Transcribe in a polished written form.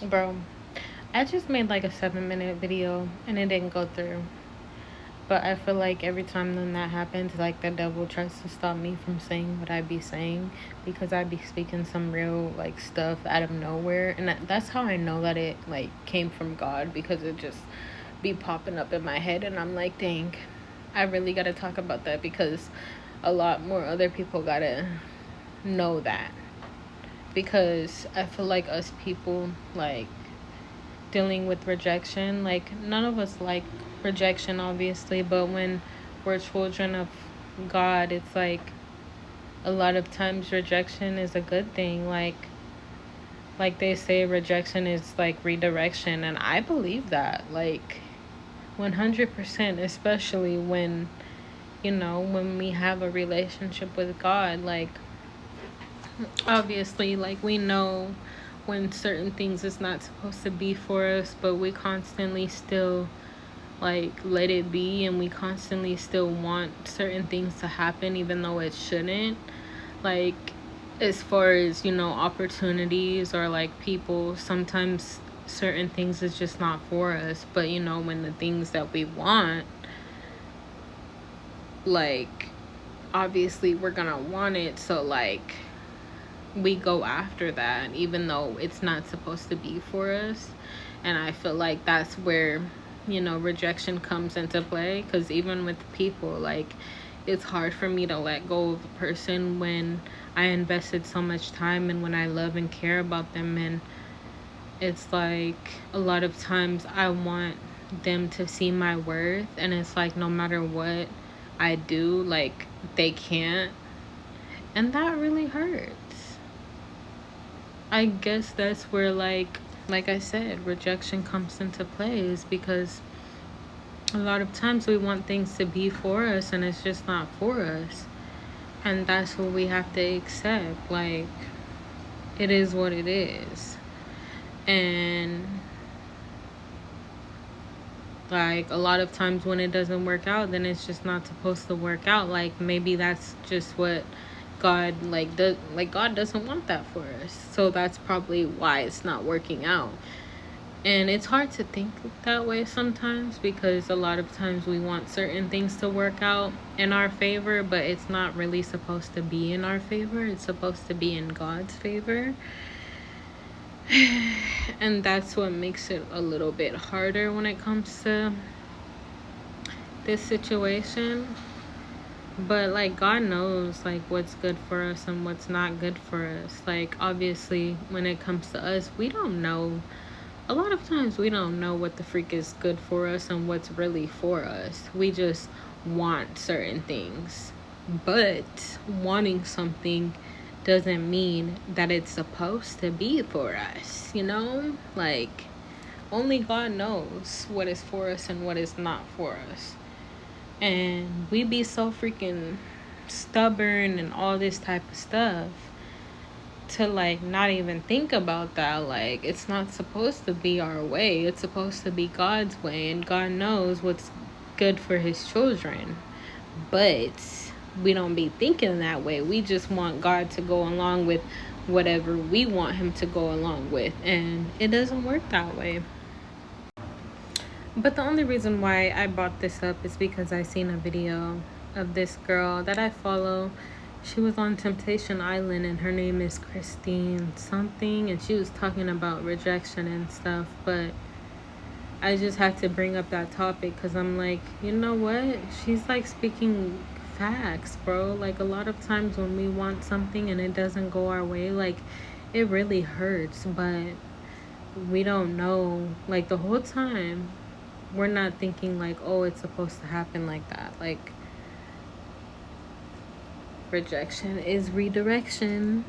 Bro, I just made like a 7-minute video and it didn't go through. But I feel like every time then that happens, like the devil tries to stop me from saying what I be saying because I be speaking some real like stuff out of nowhere, and that's how I know that it like came from God, because it just be popping up in my head, and I'm like, dang, I really gotta talk about that because a lot more other people gotta know that, because I feel like us people like dealing with rejection. Like, none of us like rejection, obviously, but when we're children of God, it's like a lot of times rejection is a good thing. Like they say, rejection is like redirection, and I believe that, like 100%, especially when when we have a relationship with God. Like, obviously, like we know when certain things is not supposed to be for us, but we constantly still like let it be, and we constantly still want certain things to happen even though it shouldn't. Like, as far as opportunities or like people, sometimes certain things is just not for us, but when the things that we want, like, obviously we're gonna want it, so like we go after that even though it's not supposed to be for us. And I feel like that's where rejection comes into play, because even with people, like, it's hard for me to let go of a person when I invested so much time and when I love and care about them. And it's like a lot of times I want them to see my worth, and it's like no matter what I do, like, they can't, and that really hurts. I guess that's where, like I said, rejection comes into play, is because a lot of times we want things to be for us and it's just not for us. And that's what we have to accept. Like, it is what it is. And like a lot of times when it doesn't work out, then it's just not supposed to work out. Like, maybe that's just what God does. Like, God doesn't want that for us, so that's probably why it's not working out. And it's hard to think that way sometimes, because a lot of times we want certain things to work out in our favor, but it's not really supposed to be in our favor. It's supposed to be in God's favor. And that's what makes it a little bit harder when it comes to this situation. But like, God knows like what's good for us and what's not good for us. Like, obviously when it comes to us, we don't know. A lot of times we don't know what the freak is good for us and what's really for us. We just want certain things. But wanting something doesn't mean that it's supposed to be for us, Like, only God knows what is for us and what is not for us. And we be so freaking stubborn and all this type of stuff to like not even think about that. Like, it's not supposed to be our way, it's supposed to be God's way, and God knows what's good for his children. But we don't be thinking that way. We just want God to go along with whatever we want him to go along with, and it doesn't work that way. But the only reason why I brought this up is because I seen a video of this girl that I follow. She was on Temptation Island, and her name is Christine something, and she was talking about rejection and stuff. But I just had to bring up that topic because I'm like, you know what? She's like speaking facts, bro. Like, a lot of times when we want something and it doesn't go our way, like, it really hurts. But we don't know, like, the whole time we're not thinking like, oh, it's supposed to happen like that. Like, rejection is redirection.